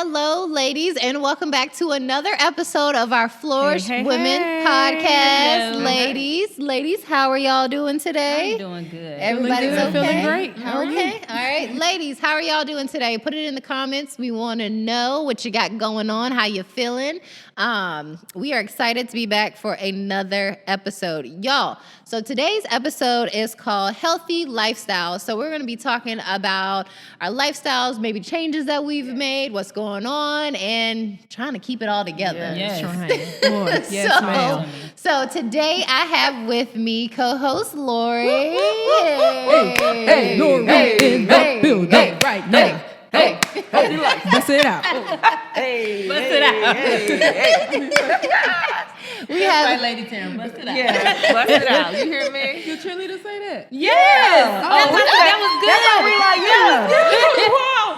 hello, ladies, and welcome back to another episode of our Flourish Women podcast. Hello. Ladies, how are y'all doing today? I'm doing good. Everybody's okay? Feeling great. How are you? Okay, all right. Ladies, how are y'all doing today? Put it in the comments. We want to know what you got going on, how you feeling. We are excited to be back for another episode. Y'all, so today's episode is called Healthy Lifestyle. So we're going to be talking about our lifestyles, maybe changes that we've made, what's going on, and trying to keep it all together. Yes. Yes, ma'am. So today I have with me co-host Laurie. Hey, Laurie in the building right now. Hey. Bust it out. Bust it out. We have Lady Tim, bust it out. Yeah, bust it out. You hear me? Your cheerleader say that? Yes. That was good. That's why we like, yeah.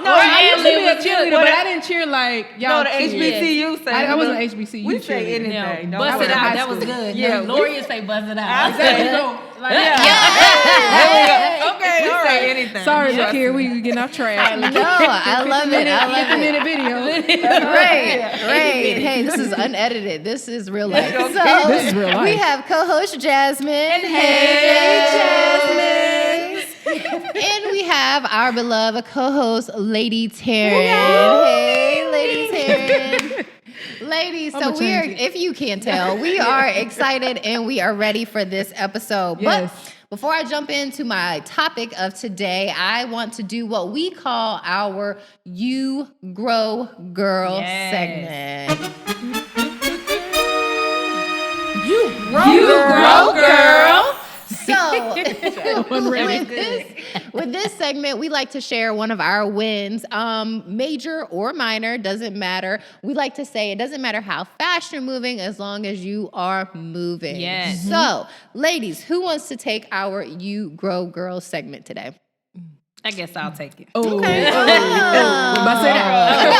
No, I used to be a with you. cheerleader, but I didn't cheer like y'all. No, the HBCU say. I wasn't an HBCU We say cheerleader. anything. No, No, bust I it was out. high That was school. good. Yeah, Lori would say bust it out. There you go. Like, Okay, all right. Say anything. Sorry, Shakir, we getting off track. no, I love it. I love it. 50-minute video. Right. Hey, this is unedited. This is real life. So This is real life. we have co-host Jasmine. Hey, Jasmine. And we have our beloved co-host Lady Taryn. Hey, Lady Taryn. Ladies, so I'ma we're, change it. if you can't tell, we are excited and we are ready for this episode. Yes. But before I jump into my topic of today, I want to do what we call our You Grow Girl segment. You You grow, girl. So, with this segment, we like to share one of our wins, major or minor, doesn't matter. We like to say it doesn't matter how fast you're moving as long as you are moving. Yes. So, ladies, who wants to take our You Grow Girl segment today? I guess I'll take it. Okay. Bust it out.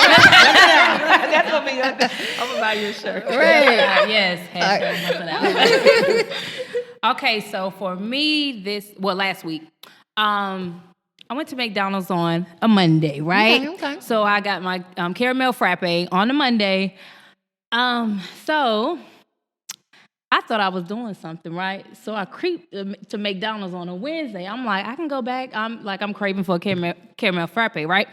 That's gonna be your thing. I'm gonna buy you a shirt. Right. Yes. Hashtag bust it out. Okay, so for me, last week, I went to McDonald's on a Monday, right? Okay. So I got my caramel frappe on a Monday. So I thought I was doing something, right? So I creeped to McDonald's on a Wednesday. I'm like, I can go back. I'm craving for a caramel frappe, right?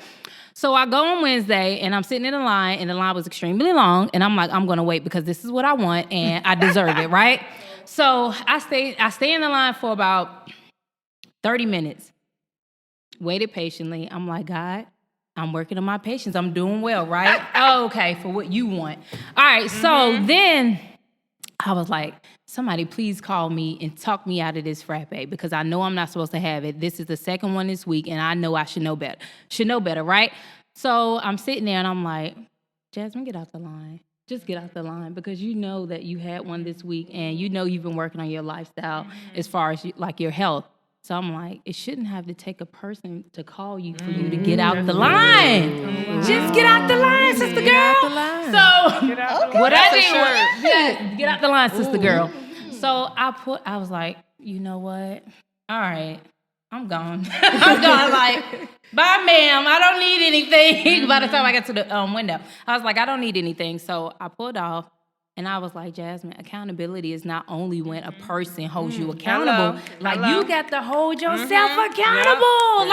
So I go on Wednesday, and I'm sitting in the line, and the line was extremely long, and I'm like, I'm going to wait because this is what I want, and I deserve it, right? So I stay in the line for about 30 minutes. Waited patiently. I'm like, God, I'm working on my patience. I'm doing well, right? Oh, okay, for what you want. All right, so then I was like, somebody please call me and talk me out of this frappe because I know I'm not supposed to have it. This is the second one this week, and I know I should know better. Right? So I'm sitting there, and I'm like, Jasmine, get out the line. Just get out the line because you know that you had one this week, and you know you've been working on your lifestyle as far as like your health. So I'm like, it shouldn't have to take a person to call you for you to get out the line. Just get out the line, sister girl. So what I did was, get out the line, sister girl. So I was like, you know what? All right, I'm gone. I'm gone. Like, bye, ma'am. I don't need anything. By the time I got to the window, I was like, I don't need anything. So I pulled off. And I was like, Jasmine, accountability is not only when a person holds you accountable. You got to hold yourself accountable.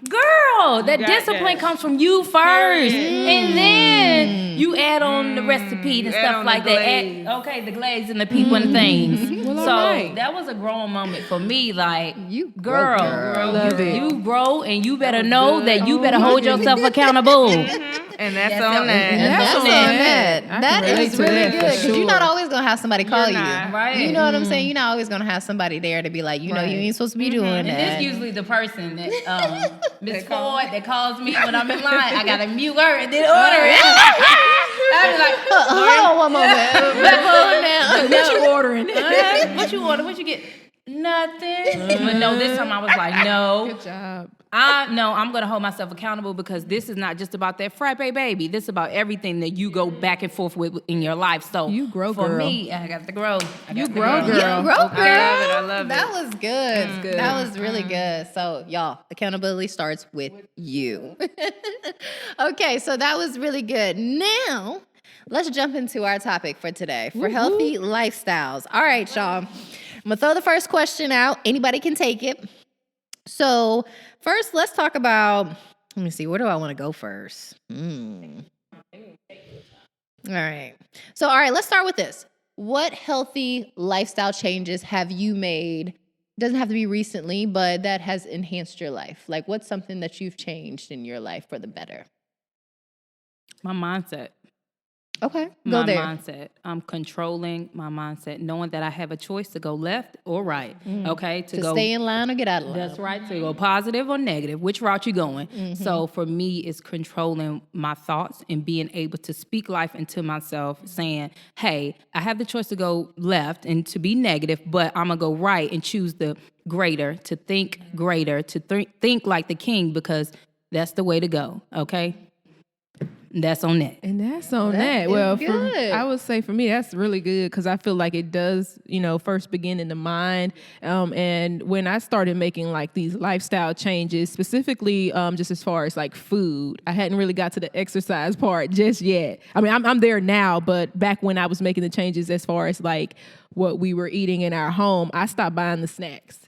Girl, that discipline comes from you first. And then you add on the recipe and stuff like that. The glaze and the people and things. So that was a growing moment for me. Like, you girl. Love it. You grow, and you better know that you better hold yourself accountable. And that's on that. That's on that. That is to really that good for because you're not always gonna have somebody call you, right? You know what I'm saying? You're not always gonna have somebody there to be like, you know, you ain't supposed to be doing And that. it's usually the person that Miss Ford that calls me when I'm in line. I gotta mute her and then order it. I be like, hold on one moment. What you ordering? what you order? What you get? Nothing. But no, this time I was like, no. Good job. I'm gonna hold myself accountable because this is not just about that frappe baby. This is about everything that you go back and forth with in your life. So You grow, for girl. me, I got to grow. You grow, girl. Yeah, grow, girl. I love it. That was good. good. That was really good. So, y'all, accountability starts with you. Okay, so that was really good. Now, let's jump into our topic for today for healthy lifestyles. All right, y'all. I'm gonna throw the first question out. Anybody can take it. So, first, let's talk about. Let me see. Where do I want to go first? All right. So, all right, let's start with this. What healthy lifestyle changes have you made? Doesn't have to be recently, but that has enhanced your life. Like, what's something that you've changed in your life for the better? My mindset. Okay, go My there. mindset. I'm controlling my mindset, knowing that I have a choice to go left or right. Okay, To go stay in line or get out of line. That's right. To go positive or negative, which route you going. So for me, it's controlling my thoughts and being able to speak life into myself, saying, hey, I have the choice to go left and to be negative, but I'm going to go right and choose the greater, to think greater, to think like the king, because that's the way to go. Okay? That's on that. And that's on That that. is Well, good. I would say for me, that's really good because I feel like it does, first begin in the mind. And when I started making like these lifestyle changes, specifically just as far as like food, I hadn't really got to the exercise part just yet. I mean, I'm there now, but back when I was making the changes as far as like what we were eating in our home, I stopped buying the snacks.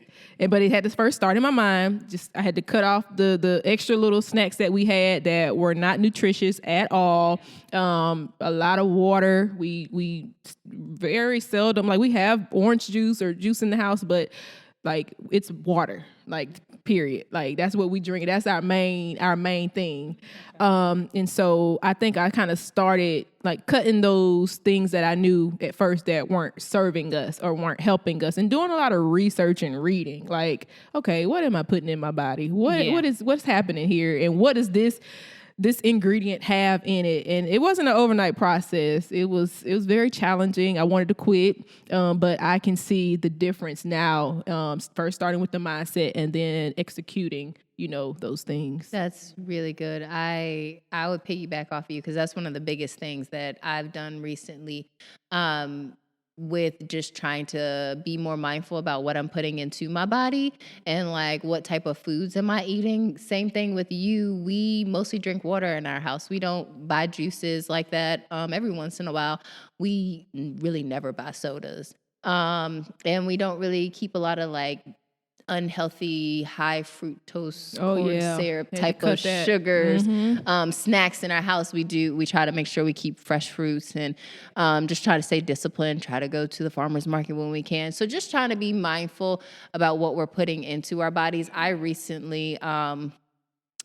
But it had to first start in my mind. I had to cut off the extra little snacks that we had that were not nutritious at all. A lot of water. We very seldom, like we have orange juice or juice in the house, but like it's water, like period. Like that's what we drink. That's our main thing. And so I think I kind of started like cutting those things that I knew at first that weren't serving us or weren't helping us, and doing a lot of research and reading. Like, okay, what am I putting in my body? What's happening here, and what does this ingredient have in it? And it wasn't an overnight process. It was very challenging. I wanted to quit, but I can see the difference now. First starting with the mindset and then executing, those things. That's really good. I would piggyback off of you because that's one of the biggest things that I've done recently, with just trying to be more mindful about what I'm putting into my body and like what type of foods am I eating. Same thing with you. We mostly drink water in our house. We don't buy juices like that. Every once in a while, we really never buy sodas. And we don't really keep a lot of like unhealthy high fructose corn syrup Had to type cut of that. sugars. Snacks in our house, we try to make sure we keep fresh fruits and just try to stay disciplined, try to go to the farmer's market when we can. So just trying to be mindful about what we're putting into our bodies. I recently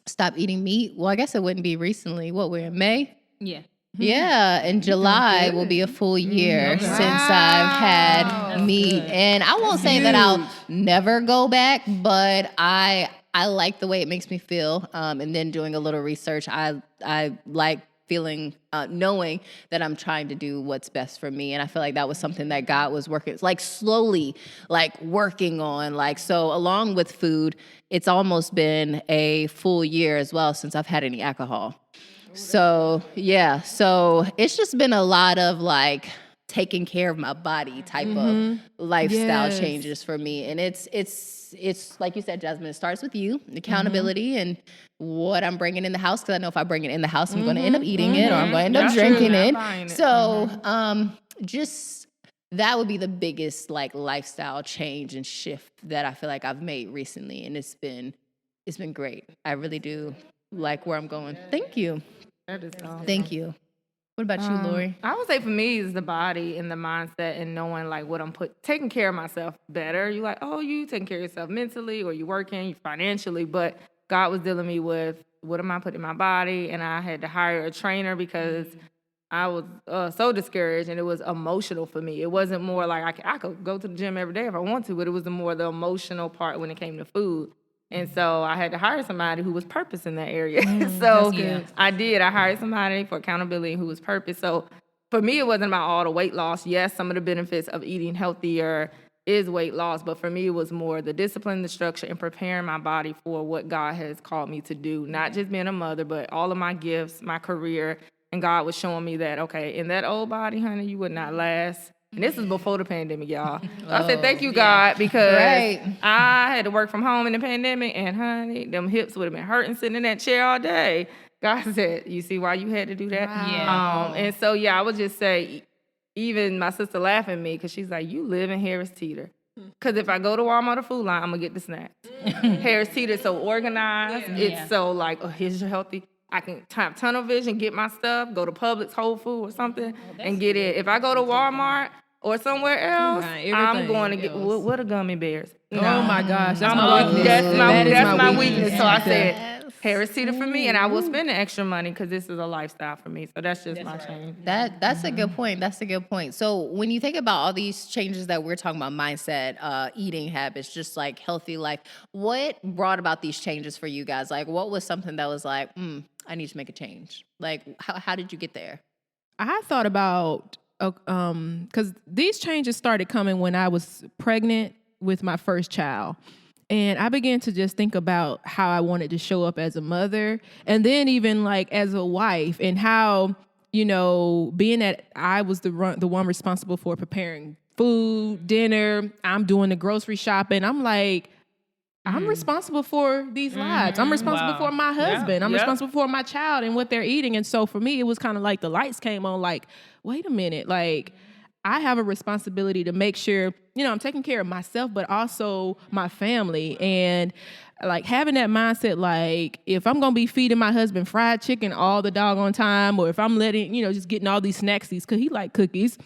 stopped eating meat. Well, I guess it wouldn't be recently. We're in May? Yeah. Yeah, in July will be a full year since I've had meat. And I won't say that I'll never go back, but I like the way it makes me feel. And then doing a little research, I like feeling, knowing that I'm trying to do what's best for me. And I feel like that was something that God was working, like slowly, like working on. Like, so along with food, it's almost been a full year as well since I've had any alcohol. So, yeah. So it's just been a lot of like taking care of my body type of lifestyle changes for me. And it's like you said, Jasmine, it starts with you, accountability and what I'm bringing in the house. Cause I know if I bring it in the house, I'm going to end up eating it or I'm going to end up drinking it. So, just that would be the biggest like lifestyle change and shift that I feel like I've made recently. And it's been great. I really do like where I'm going. Thank you. That is awesome. Thank you. What about you, Laurie? I would say for me is the body and the mindset and knowing like what I'm taking care of myself better. You like, oh, you taking care of yourself mentally or you working, you financially, but God was dealing me with what am I putting in my body, and I had to hire a trainer because I was so discouraged, and it was emotional for me. It wasn't more like I could go to the gym every day if I want to, but it was the emotional part when it came to food. And so I had to hire somebody who was purpose in that area. So I hired somebody for accountability who was purpose. So for me, it wasn't about all the weight loss. Yes, some of the benefits of eating healthier is weight loss. But for me, it was more the discipline, the structure, and preparing my body for what God has called me to do. Not just being a mother, but all of my gifts, my career. And God was showing me that, okay, in that old body, honey, you would not last. And this is before the pandemic, y'all. So I said, thank you, God, because I had to work from home in the pandemic, and honey, them hips would have been hurting sitting in that chair all day. God said, you see why you had to do that? Wow. And so, I would just say, even my sister laughed at me because she's like, you live in Harris Teeter. Because if I go to Walmart or Food Line, I'm going to get the snacks. Harris Teeter is so organized. It's so like, oh, here's your healthy. I can have tunnel vision, get my stuff, go to Publix, Whole Food or something, and get it. If I go to Walmart or somewhere else, I'm going to get, what are gummy bears? Oh my gosh, that's my weakness. That's my weakness. So I said, Yes. Harris Teeter for me, and I will spend the extra money because this is a lifestyle for me. So that's just my change. That's a good point. That's a good point. So when you think about all these changes that we're talking about, mindset, eating habits, just like healthy life, what brought about these changes for you guys? Like, what was something that was like, I need to make a change? Like, how did you get there? I thought about, because these changes started coming when I was pregnant with my first child. And I began to just think about how I wanted to show up as a mother, and then even like as a wife, and how, being that I was the one responsible for preparing food, dinner, I'm doing the grocery shopping. I'm like, I'm responsible for these lives. I'm responsible for my husband. I'm responsible for my child and what they're eating. And so for me, it was kind of like the lights came on, like, wait a minute, like, I have a responsibility to make sure, I'm taking care of myself, but also my family. And like having that mindset, like if I'm going to be feeding my husband fried chicken all the doggone time, or if I'm letting, just getting all these snacksies, because he like cookies.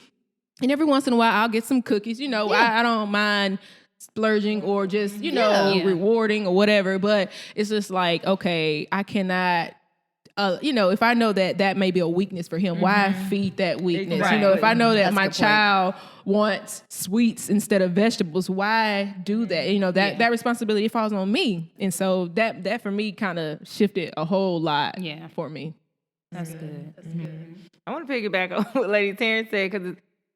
And every once in a while, I'll get some cookies. I don't mind splurging or just, rewarding or whatever. But it's just like, okay, I cannot, if I know that may be a weakness for him, why feed that weakness? Right. If I know that That's a my good point. child wants sweets instead of vegetables, why do that? That responsibility falls on me. And so that for me kind of shifted a whole lot for me. That's good. I want to piggyback on what Lady Terrence said, because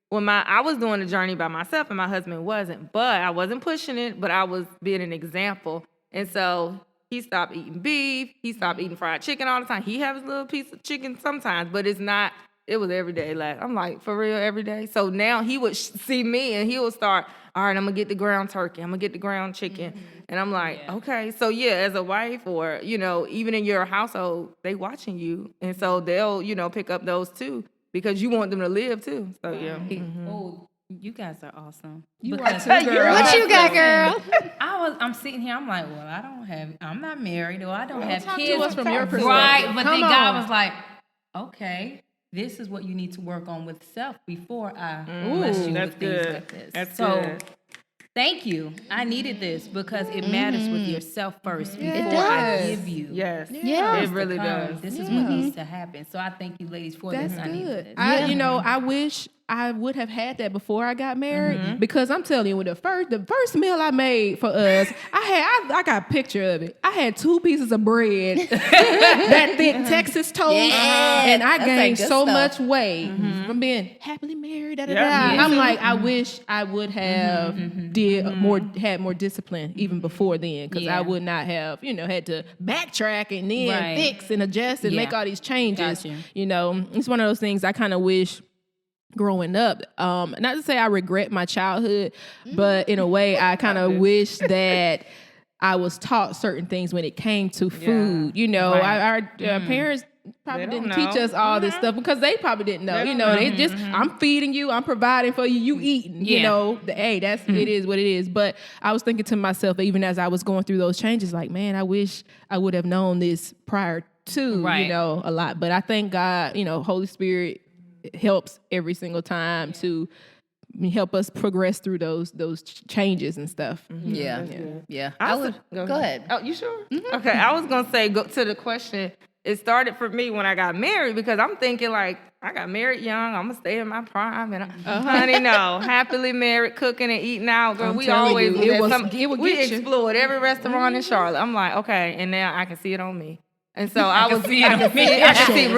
when I was doing the journey by myself and my husband wasn't, but I wasn't pushing it, but I was being an example. And so he stopped eating beef. He stopped eating fried chicken all the time. He has a little piece of chicken sometimes, but it was every day. Like, I'm like, for real, every day? So now he would see me and he would start, all right, I'm going to get the ground turkey. I'm going to get the ground chicken. And I'm like, okay. So as a wife or, even in your household, they watching you. And so they'll, pick up those too, because you want them to live too. So Oh, you guys are awesome. You Because- are too, girl. What you got, girl? I'm sitting here, I'm like, well, I'm not married, or I don't have talk to kids. us from your perspective. Right, but Come then God on. was like, okay, this is what you need to work on with self before I bless you that's with things good. like this. That's so good. thank you. I needed this because it matters with yourself first before It I does. give you. yes, Yeah. it really does. This is what needs to happen. So I thank you, ladies, for That's this. I needed good. this. I wish I would have had that before I got married, because I'm telling you, the first meal I made for us, I got a picture of it. I had 2 pieces of bread, that thick Texas toast, and I That's gained like good so stuff. much weight from being happily married. Yeah. I'm like, I wish I would have had more discipline even before then, because I would not have had to backtrack and then fix and adjust and make all these changes. Gotcha. It's one of those things I kind of wish growing up, not to say I regret my childhood, but in a way I kind of wish that I was taught certain things when it came to food. Our parents probably They don't didn't teach know. us all this stuff because they probably didn't know. They don't know. They just, I'm feeding you, I'm providing for you, you eating. It is what it is. But I was thinking to myself, even as I was going through those changes, like, man, I wish I would have known this prior to, a lot. But I thank God, Holy Spirit helps every single time to help us progress through those changes and stuff. Yeah. I I was- would go ahead. Oh, you sure? Okay, I was gonna say, go to the question. It started for me when I got married, because I'm thinking like, I got married young, I'm gonna stay in my prime, and honey, no, happily married, cooking and eating out, girl. I'm We telling always you, it was was- some- it would we get you. explored every restaurant in Charlotte. I'm like, okay, and now I can see it on me. And so I could see Ruth Chris. I can see I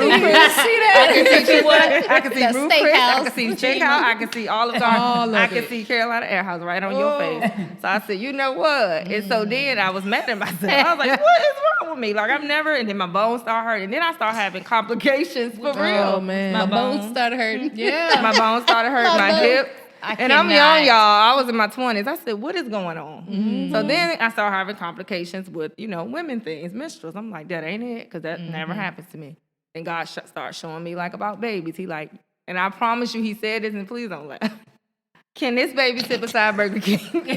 can see The Ruth Chris. I steakhouse. can see Steakhouse. I can see Olive Garden. I can see Carolina Air House right on your face. So I said, you know what? And so then I was mad at myself. I was like, what is wrong with me? Like I've never. And then my bones start hurting. And then I start having complications for real. Oh man. My bones started hurting. Yeah. My bones started hurting. My hip. And I'm young, y'all. I was in my 20s. I said, what is going on? So then I started having complications with, women things, menstruals. I'm like, that ain't it, because that never happens to me. And God started showing me, like, about babies. He like, and I promise you, he said this, and please don't laugh. Can this baby sit beside Burger King? Can this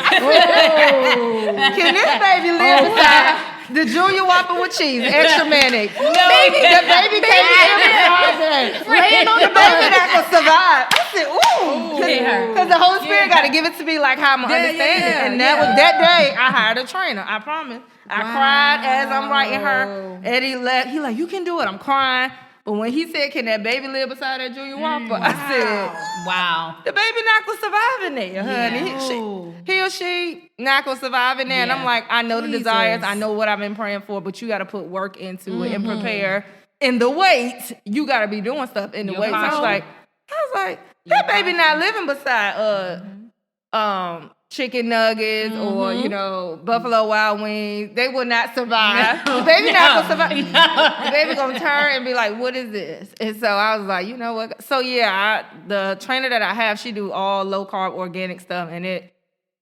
baby live beside the Junior Whopper with cheese, extra mayonnaise? The baby can't live. The baby not gonna survive. I said, ooh, because the Holy Spirit got to give it to me like how I'm understanding. And that was that day I hired a trainer. I promise. I cried as I'm writing her, and he like, you can do it. I'm crying. But when he said, can that baby live beside that Junior Whopper? I said, Wow. the baby not gonna survive in there, honey. He or she not gonna survive in there. And I'm like, I know the desires. I know what I've been praying for, but you got to put work into it and prepare. In the wait, you got to be doing stuff in the wait. So I was like, that baby not living beside chicken nuggets or Buffalo Wild Wings. They will not survive. The baby not gonna survive. The baby gonna turn and be like, what is this? And so I was like, you know what? So yeah, the trainer that I have, she do all low carb organic stuff, and it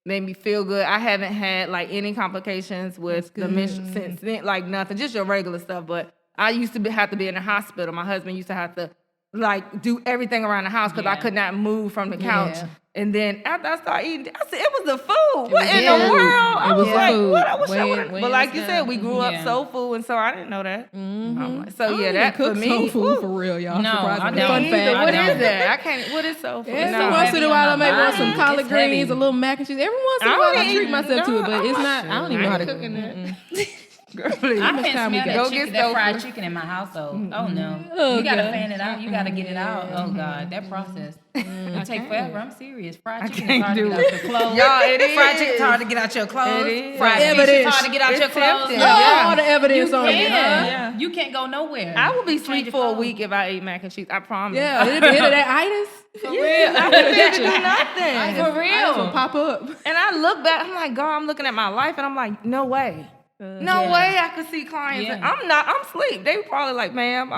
made me feel good. I haven't had like any complications with the menstrual since then, like nothing, just your regular stuff. But I used to have to be in the hospital. My husband used to have to like do everything around the house because I could not move from the couch. Yeah. And then after I started eating, I said, it was the food. What in the world? I was like, what? I wish I would have. But like you said, we grew up soul food, and so I didn't know that. Like, so yeah, that for me. Soul food for real, y'all. No, I don't. Fun fact. What is that? I can't. What is soul food? No. Once in a while, I may want some collard greens, a little mac and cheese. Every once in a while, I treat myself to it, but it's not. I don't even know how to cook that. Girl, please. I can't smell that fried chicken in my household. Oh no. You gotta fan it out. You gotta get it out. Oh God, that process. It take forever. I'm serious. Fried chicken is hard to get out your clothes. Y'all, it is. Fried chicken is hard to get out your clothes. Fried fish is hard to get out your clothes. All the evidence on it. You can't go nowhere. I will be sleep for a week if I ate mac and cheese. I promise. Yeah, it'll be that itis. For real. I wouldn't be able to do nothing. For real. Will pop up. And I look back, I'm like, God, I'm looking at my life, and I'm like, no way. No way I could see clients. Yeah. I'm asleep. They were probably like, ma'am,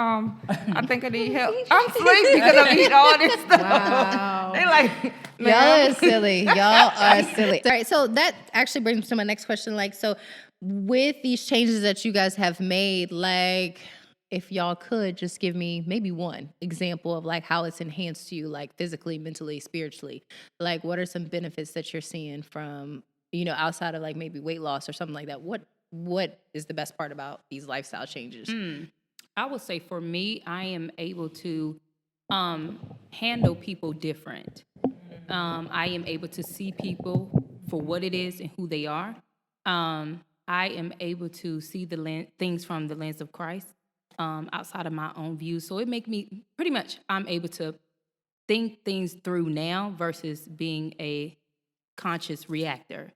I think I need help. I'm asleep because I'm eating all this stuff. Wow. They like, y'all are silly. Y'all are silly. All right, so that actually brings me to my next question. Like, so with these changes that you guys have made, like, if y'all could just give me maybe one example of like how it's enhanced you, like physically, mentally, spiritually. Like, what are some benefits that you're seeing from, outside of like maybe weight loss or something like that? What is the best part about these lifestyle changes? I would say for me, I am able to handle people different. I am able to see people for what it is and who they are. I am able to see things from the lens of Christ outside of my own views. So it makes me, pretty much, I'm able to think things through now versus being a conscious reactor.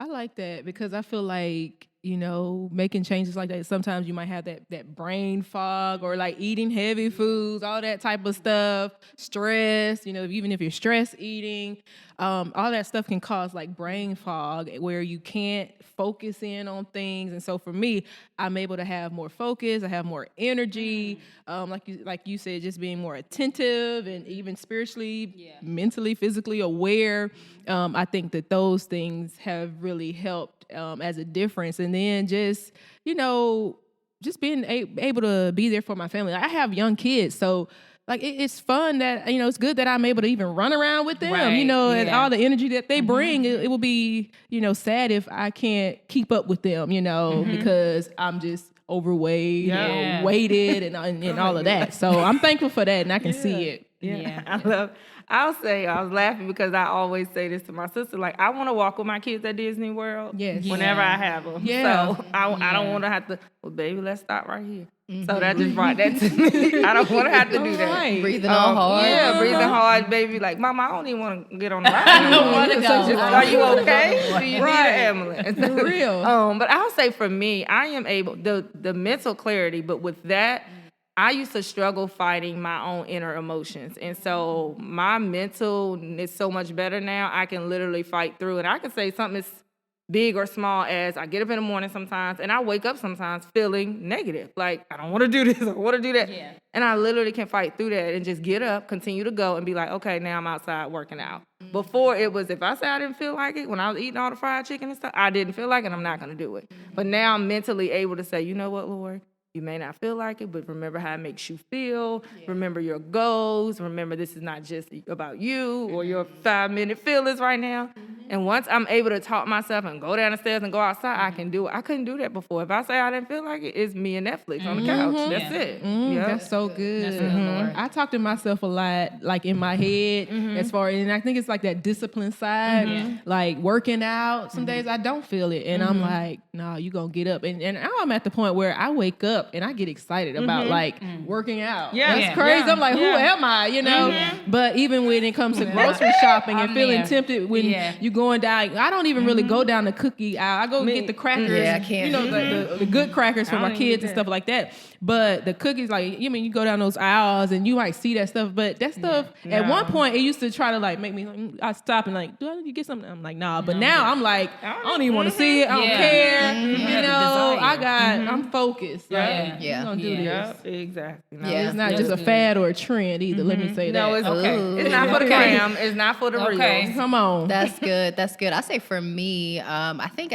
I like that because I feel like, making changes like that, sometimes you might have that brain fog or like eating heavy foods, all that type of stuff, stress, even if you're stress eating, all that stuff can cause like brain fog where you can't focus in on things. And so for me, I'm able to have more focus. I have more energy. Like you said, just being more attentive and even spiritually, mentally, physically aware. I think that those things have really helped as a difference. And then just being able to be there for my family. I have young kids, so like it's fun that it's good that I'm able to even run around with them. And all the energy that they bring. It will be sad if I can't keep up with them. Because I'm just overweight, weighted, and all of that. So I'm thankful for that, and I can see it. Yeah. I'll say I was laughing because I always say this to my sister. Like, I want to walk with my kids at Disney World. Yes. Whenever I have them. Yeah. So I don't want to have to. Well, baby, let's stop right here. So that just brought that to me. I don't want to have to do that. Right. Breathing all hard. Yeah, breathing hard, baby. Like, Mama, I don't even want to get on the ride. I don't want to go. Are you okay? Do you need an ambulance? For real. But I'll say for me, I am able the mental clarity, but with that, I used to struggle fighting my own inner emotions. And so my mental is so much better now. I can literally fight through it. I can say something as big or small as I get up in the morning sometimes and I wake up sometimes feeling negative. Like, I don't want to do this. I want to do that. Yeah. And I literally can fight through that and just get up, continue to go and be like, okay, now I'm outside working out. Before it was, if I say I didn't feel like it, when I was eating all the fried chicken and stuff, I didn't feel like it, I'm not going to do it. But now I'm mentally able to say, you know what, Lord? You may not feel like it, but remember how it makes you feel. Yeah. Remember your goals. Remember this is not just about you or your 5-minute feelings right now. Mm-hmm. And once I'm able to talk myself and go down the stairs and go outside, I can do it. I couldn't do that before. If I say I didn't feel like it, it's me and Netflix on the couch. That's it. Yep. That's so good. That's good, Lord. I talk to myself a lot, like in my head, as far as, and I think it's like that discipline side, like working out. Some days I don't feel it, and I'm like, no, you gonna get up. And now I'm at the point where I wake up and I get excited about like working out. Yeah. That's crazy. Yeah. I'm like, who am I? You know? But even when it comes to grocery shopping and feeling tempted when you going down, I don't even really go down the cookie aisle. I go get the crackers. Yeah, I can't. You know, the good crackers for my kids and stuff like that. But the cookies, like, you go down those aisles and you might see that stuff. But that stuff, at one point, it used to try to like make me, I stop and like, do I need to get something? I'm like, nah. But now I'm like, I don't even want to see it. I don't care. You know, I'm focused. Right? Yeah. I'm gonna do this. Yep, exactly. No, It's not just a fad or a trend either. Let me say that. No, it's okay. It's not for the gram. It's not for the reels. Come on. That's good. That's good. I say for me, I think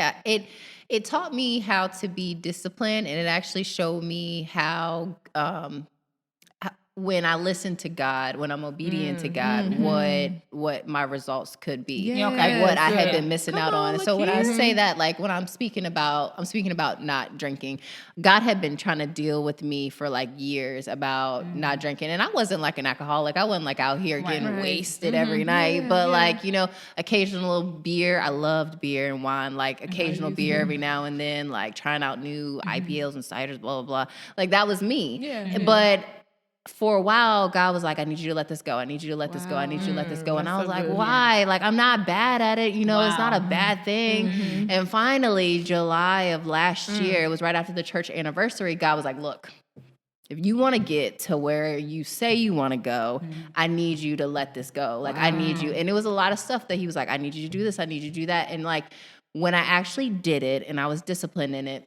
it taught me how to be disciplined, and it actually showed me how when I listen to God, when I'm obedient to God, what my results could be, like what I had been missing out on. And so when I say that, like when I'm speaking about not drinking, God had been trying to deal with me for like years about not drinking. And I wasn't like an alcoholic. I wasn't like out here getting wasted every night, but like, occasional beer. I loved beer and wine, like occasional beer every now and then, like trying out new IPLs and ciders, blah, blah, blah. Like that was me. Yeah. But for a while, God was like, I need you to let this go. I need you to let this go. I need you to let this go. And I was like, why? Like, I'm not bad at it. It's not a bad thing. And finally, July of last year, it was right after the church anniversary, God was like, look, if you want to get to where you say you want to go, I need you to let this go. Like, I need you. And it was a lot of stuff that he was like, I need you to do this. I need you to do that. And like, when I actually did it and I was disciplined in it,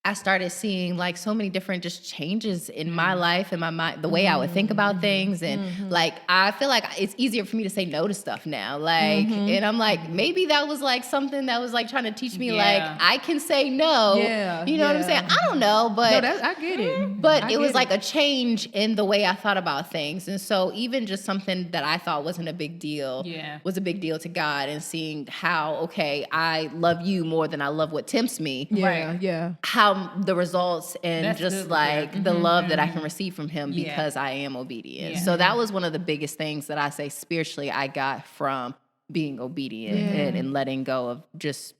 I started seeing like so many different just changes in my life and my mind, the way I would think about things. And like, I feel like it's easier for me to say no to stuff now. Like, and I'm like, maybe that was like something that was like trying to teach me like, I can say no. You know what I'm saying? I don't know, but I get it. But it was like a change in the way I thought about things. And so even just something that I thought wasn't a big deal was a big deal to God, and seeing how, okay, I love you more than I love what tempts me. How the results and that's just good, like the love that I can receive from him because I am obedient. So that was one of the biggest things that I say spiritually I got from being obedient and letting go of just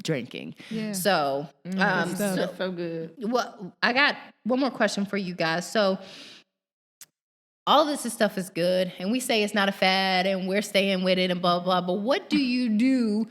drinking. So, so good. Well, I got one more question for you guys. So all this stuff is good, and we say it's not a fad, and we're staying with it, and blah, blah, blah. But what do you do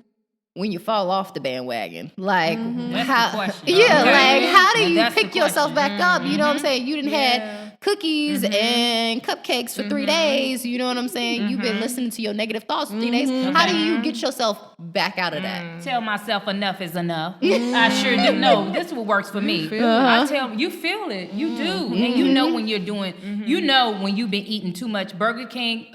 when you fall off the bandwagon? Like, that's the question. Like, how do you pick yourself back up? You know what I'm saying? You didn't had cookies and cupcakes for 3 days. You know what I'm saying? You've been listening to your negative thoughts for 3 days. How do you get yourself back out of that? Tell myself enough is enough. I sure do. No, this is what works for me. I tell you feel it. You do. And you know when you're doing, you know when you've been eating too much Burger King,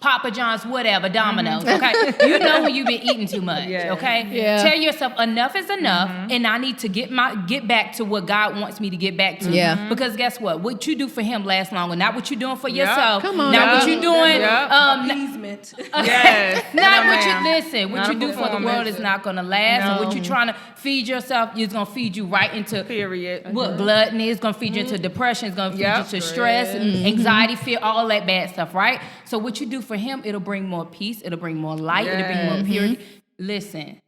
Papa John's, whatever, Domino's, okay? You know when you've been eating too much, okay? Tell yourself enough is enough, and I need to get back to what God wants me to get back to. Because guess what? What you do for him lasts longer, not what you're doing for yourself. Come on. Not what you're doing. Appeasement. Not what you listen. What you do for the world is not going to last. And what you're trying to feed yourself is going to feed you right into what gluttony is going to feed you into depression. It's going to feed you to stress, anxiety, fear, all that bad stuff, right? So what you do for for him, it'll bring more peace. It'll bring more light. It'll bring more Yes. purity. Listen,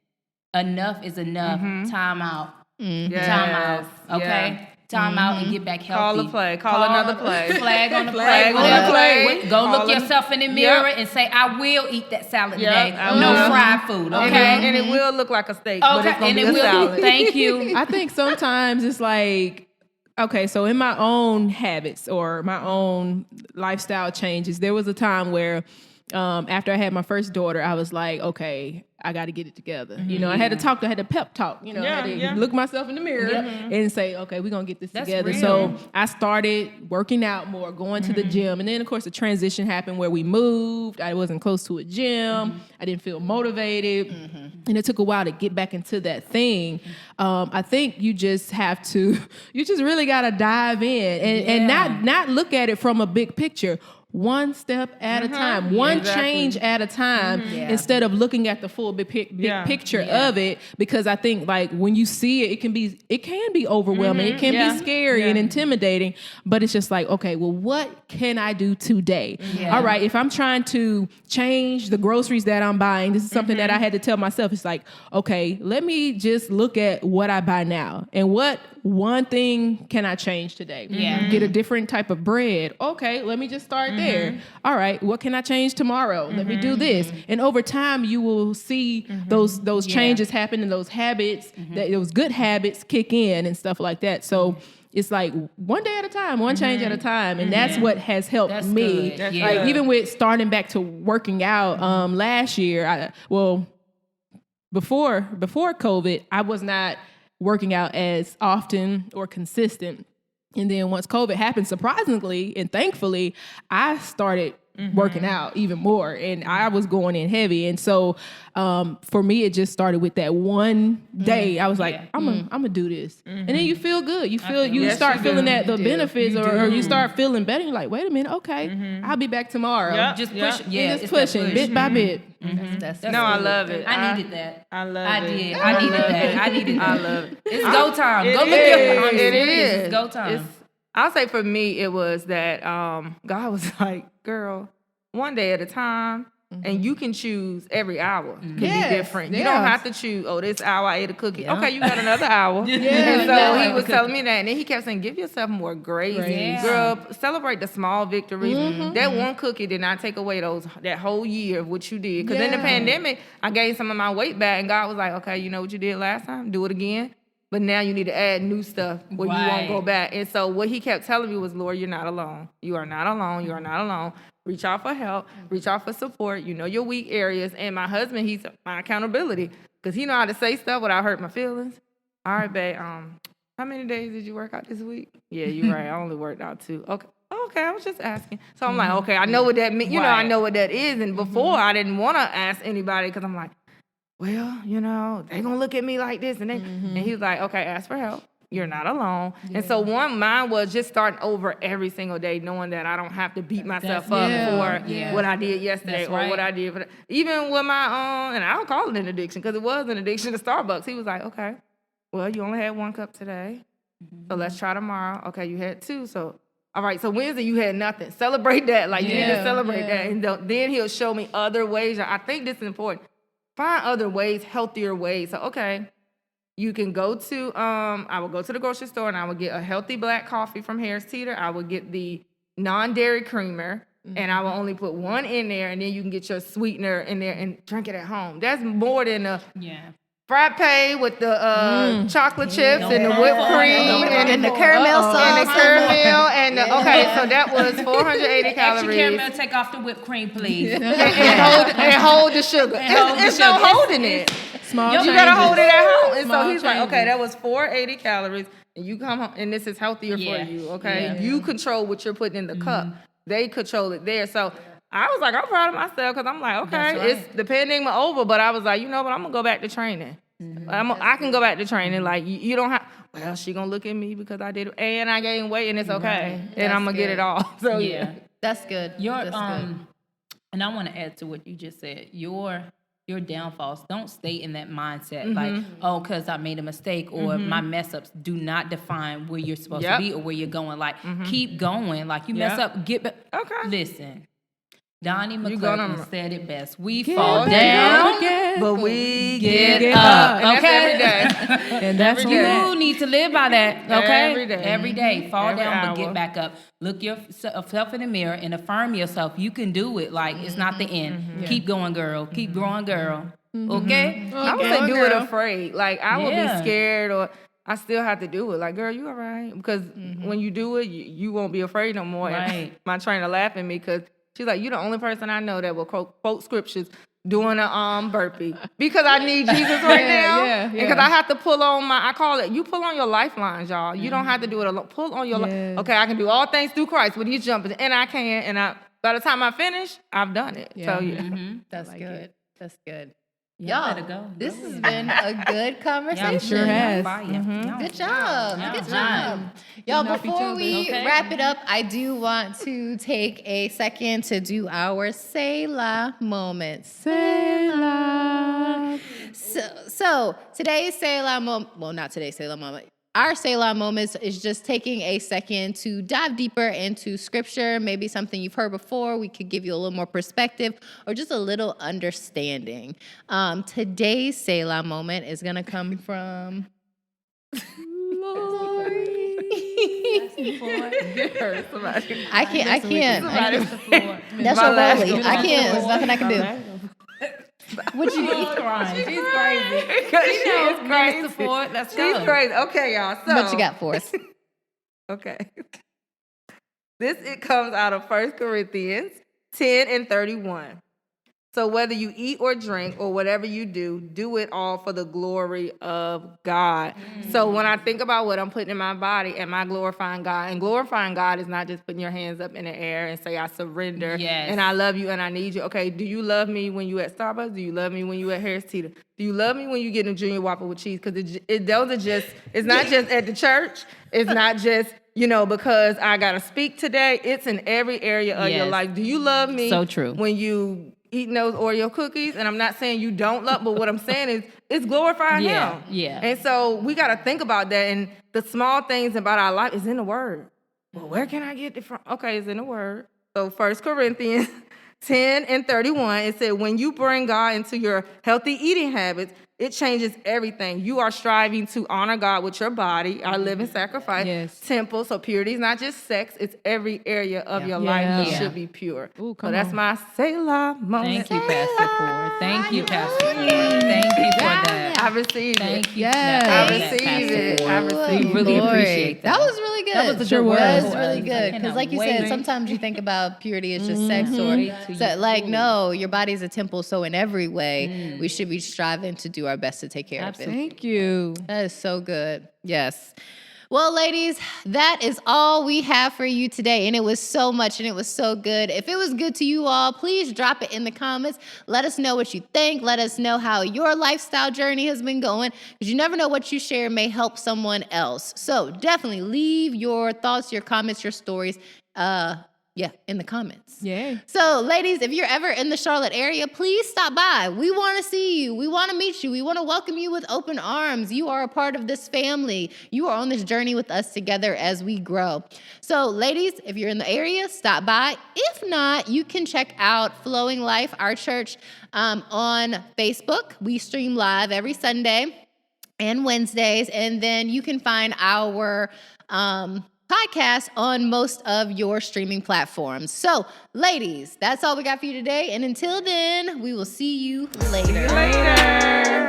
enough is enough. Time out. Yes. Time out. Okay? Yeah. Time out and get back healthy. Call a play. Call another play. Flag on the Flag play. on the play. Go Call look it- yourself in the mirror and say, I will eat that salad Yep, today. I No will. fried food, okay? And it will look like a steak, but Okay, it's gonna and be it a will. salad. Thank you. I think sometimes it's like, okay, so in my own habits or my own lifestyle changes, there was a time where after I had my first daughter, I was like, okay, I got to get it together. You know, I had to pep talk, you know, I had to look myself in the mirror and say, okay, we're going to get this together. real. So I started working out more, going to the gym. And then, of course, the transition happened where we moved. I wasn't close to a gym. I didn't feel motivated. And it took a while to get back into that thing. I think you just have to, you just really got to dive in and not look at it from a big picture. One step at a time, one change at a time, instead of looking at the full big picture of it. Because I think like when you see it, it can be overwhelming, it can be scary and intimidating. But it's just like, okay, well, what can I do today? All right, if I'm trying to change the groceries that I'm buying, this is something that I had to tell myself. It's like, okay, let me just look at what I buy now and what one thing can I change today? Get a different type of bread. Okay, let me just start there. All right, what can I change tomorrow? Let me do this. And over time, you will see those changes happen and those habits, those good habits kick in and stuff like that. So it's like one day at a time, one change at a time. And that's what has helped me. Good. Like even with starting back to working out last year, before COVID, I was not working out as often or consistent. And then once COVID happened, surprisingly and thankfully, I started working out even more and I was going in heavy. And so for me, it just started with that one day. I was like, I'm gonna do this. And then you feel good. You feel, you start feeling that the benefits or you start feeling better. You're like, wait a minute. Okay. I'll be back tomorrow. Just push. Yeah, Just it's pushing that push. bit by bit. That's No, I love it. I needed that. I love I it. did. I needed that. I needed that. I love it. It's go time. Go look is. at It it. is. It's go time. I'll say for me, it was that God was like, girl, one day at a time, and you can choose every hour. Can be different. You don't have to choose, this hour I ate a cookie. Okay, you got another hour. And so he was telling me that. And then he kept saying, give yourself more grace. Yeah. Girl, celebrate the small victories. That one cookie did not take away that whole year of what you did. Because in the pandemic, I gained some of my weight back, and God was like, okay, you know what you did last time? Do it again. But now you need to add new stuff where you won't go back. And so what he kept telling me was, Lord, you're not alone. You are not alone. You are not alone. Reach out for help. Reach out for support. You know your weak areas. And my husband, he's my accountability because he know how to say stuff without hurting my feelings. All right, babe. How many days did you work out this week? Yeah, you're right. I only worked out 2. Okay, I was just asking. So I'm like, okay, I know what that means. You know, I know what that is. And before, I didn't want to ask anybody because I'm like, well, you know, they gonna look at me like this. And and he was like, okay, ask for help. You're not alone. And so mine was just starting over every single day, knowing that I don't have to beat myself up for what I did yesterday or what I did. Even with my and I don't call it an addiction because it was an addiction to Starbucks. He was like, okay, well, you only had 1 cup today. So let's try tomorrow. Okay, you had 2. So, all right, so Wednesday you had nothing. Celebrate that. Like, you need to celebrate that. And then he'll show me other ways. I think this is important. Find other ways, healthier ways. So, okay, you can go to, I will go to the grocery store and I will get a healthy black coffee from Harris Teeter. I will get the non-dairy creamer and I will only put 1 in there and then you can get your sweetener in there and drink it at home. That's more than a frappe with the chocolate chips and the whipped cream and the caramel sauce. And the caramel and okay, so that was 480 Extra calories. caramel, take off the whipped cream, please. and hold the sugar. It's no holding it. Small You changes. gotta hold it at home. And Small so he's like, okay, changes. that was 480 calories, and you come home, and this is healthier for you. Okay, you control what you're putting in the cup. They control it there. So I was like, I'm proud of myself because I'm like, okay, it's the pandemic over, but I was like, you know what, I'm gonna go back to training. I can go back to training. Like you don't have. Well, she gonna look at me because I did it, and I gained weight, and it's okay, and I'm gonna get it all. So That's good. That's good. And I want to add to what you just said. Your downfalls, don't stay in that mindset like, because I made a mistake or my mess ups do not define where you're supposed to be or where you're going. Like, keep going. Like, you mess up, get back. Okay. Listen, Donnie McClurkin said it best. We Get fall up down, again. but we get Get up. up. And Okay? that's every day. And that's Every day. You need to live by that, okay? Every day. Every day. Fall Every down, but hour. get back up. Look yourself in the mirror and affirm yourself. You can do it. Like, it's not the end. Keep going, girl. Keep growing, girl. Okay? I would say do it afraid. Like, I would Yeah. be scared, or I still have to do it. Like, girl, you all right? Because when you do it, you won't be afraid no more. And Right. my trainer laughed at me because she's like, you're the only person I know that will quote scriptures doing a burpee, because I need Jesus right now. yeah. Because I have to pull on I call it, you pull on your lifelines, y'all. You don't have to do it alone. Pull on your Yes. okay, I can do all things through Christ, but he's jumping, and I can, and by the time I finish, I've done it. Yeah. So yeah. That's good. That's good. Y'all Y'all, better go. this Go has ahead. been a good conversation. Y'all sure has. Fire. Good job. Yeah. Good Yeah. job. Y'all, Getting off each before other. we Okay. wrap it up, I do want to take a second to do our Selah Moment. Selah. So today's Selah Moment, well, not today's Selah Moment. Our Selah Moments is just taking a second to dive deeper into scripture, maybe something you've heard before. We could give you a little more perspective or just a little understanding. Today's Selah Moment is going to come from Laurie. I can't. That's your rolly. I can't. There's nothing I can do. What you She's crying. She's crazy. She is crazy. Let's She's go. crazy. Okay, y'all. So What you got for us? Okay. It comes out of 1 Corinthians 10:31. So whether you eat or drink or whatever you do it all for the glory of God. So when I think about what I'm putting in my body, am I glorifying God? And glorifying God is not just putting your hands up in the air and say, I surrender, Yes. and I love you and I need you. Okay, do you love me when you at Starbucks? Do you love me when you at Harris Teeter? Do you love me when you get a Junior Whopper with cheese? Because those are just, it's not just at the church. It's not just, because I got to speak today. It's in every area of your Yes. life. Do you love me? So true. When you eating those Oreo cookies, and I'm not saying you don't love, but what I'm saying is it's glorifying Yeah, him. yeah. And so we got to think about that, and the small things about our life is in the Word. Well, where can I get it from? Okay, it's in the Word. So 1 Corinthians 10:31, it said, when you bring God into your healthy eating habits, it changes everything. You are striving to honor God with your body, our living sacrifice, Yes. temple. So purity is not just sex, it's every area of your Yeah. life that Yeah. should be pure. Ooh, So come that's on. my Selah moment. Thank you, Pastor Ford. Thank you, Pastor Ford. Thank you for that. I received Thank it. you. Yes. for I that, received Pastor it. Ford. I received We really Lord. appreciate that. That was really good. That was a Sure good was. word. That was for really us. good. I Because cannot like you wait. said, sometimes you think about purity as just sex Wait or till so, you like, fully- no, your body is a temple. So in every way, we should be striving to do our best to take care of it. Thank you. That is so good. Yes. Well, ladies, that is all we have for you today. And it was so much and it was so good. If it was good to you all, please drop it in the comments. Let us know what you think. Let us know how your lifestyle journey has been going, because you never know what you share may help someone else. So definitely leave your thoughts, your comments, your stories, in the comments. Yay. So, ladies, if you're ever in the Charlotte area, please stop by. We want to see you. We want to meet you. We want to welcome you with open arms. You are a part of this family. You are on this journey with us together as we grow. So, ladies, if you're in the area, stop by. If not, you can check out Flowing Life, our church, on Facebook. We stream live every Sunday and Wednesdays, and then you can find our podcast on most of your streaming platforms. So, ladies, that's all we got for you today. And until then, we will see you later. Later.